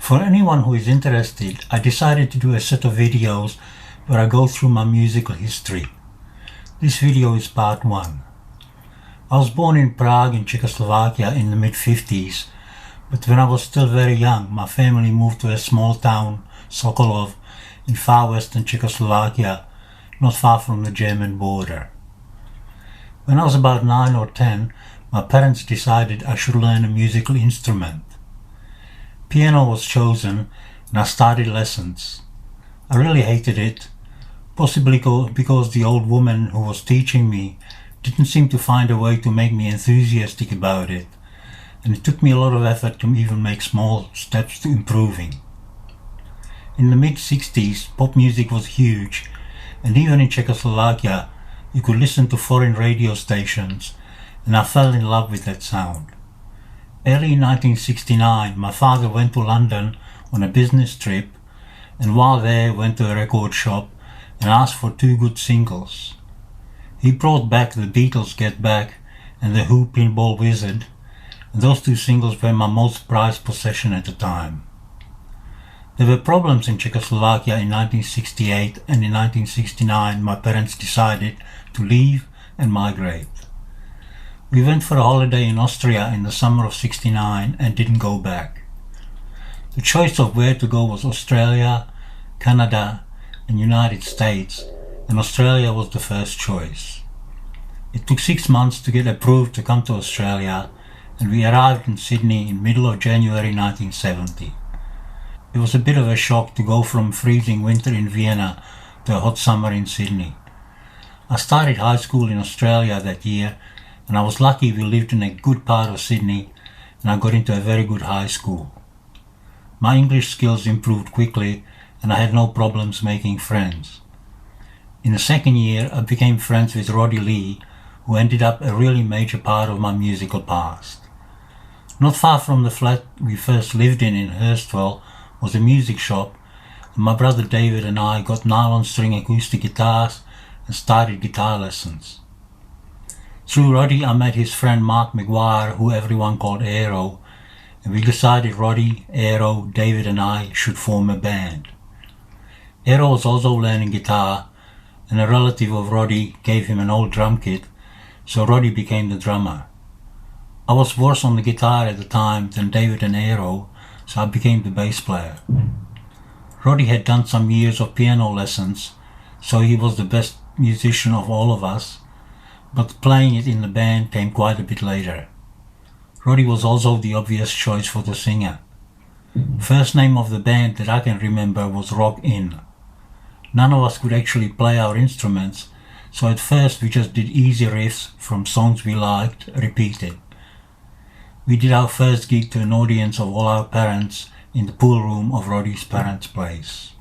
For anyone who is interested, I decided to do a set of videos where I go through my musical history. This video is part 1. I was born in Prague in Czechoslovakia in the mid-50s, but when I was still very young, my family moved to a small town, Sokolov, in far western Czechoslovakia, not far from the German border. When I was about 9 or 10, my parents decided I should learn a musical instrument. Piano was chosen and I started lessons. I really hated it, possibly because the old woman who was teaching me didn't seem to find a way to make me enthusiastic about it, and it took me a lot of effort to even make small steps to improving. In the mid-60s, pop music was huge, and even in Czechoslovakia you could listen to foreign radio stations, and I fell in love with that sound. Early in 1969, my father went to London on a business trip, and while there went to a record shop and asked for 2 good singles. He brought back the Beatles' Get Back and the Who Pinball Wizard, and those 2 singles were my most prized possession at the time. There were problems in Czechoslovakia in 1968, and in 1969 my parents decided to leave and migrate. We went for a holiday in Austria in the summer of '69 and didn't go back. The choice of where to go was Australia, Canada and United States, and Australia was the first choice. It took 6 months to get approved to come to Australia, and we arrived in Sydney in middle of January 1970. It was a bit of a shock to go from freezing winter in Vienna to a hot summer in Sydney. I started high school in Australia that year, and I was lucky we lived in a good part of Sydney and I got into a very good high school. My English skills improved quickly and I had no problems making friends. In the second year I became friends with Roddy Lee, who ended up a really major part of my musical past. Not far from the flat we first lived in Hurstville was a music shop, and my brother David and I got nylon string acoustic guitars and started guitar lessons. Through Roddy I met his friend Mark McGuire, who everyone called Aero, and we decided Roddy, Aero, David and I should form a band. Aero was also learning guitar, and a relative of Roddy gave him an old drum kit, so Roddy became the drummer. I was worse on the guitar at the time than David and Aero, so I became the bass player. Roddy had done some years of piano lessons, so he was the best musician of all of us, but playing it in the band came quite a bit later. Roddy was also the obvious choice for the singer. First name of the band that I can remember was Rock In. None of us could actually play our instruments, so at first we just did easy riffs from songs we liked, repeated. We did our first gig to an audience of all our parents in the pool room of Roddy's parents' place.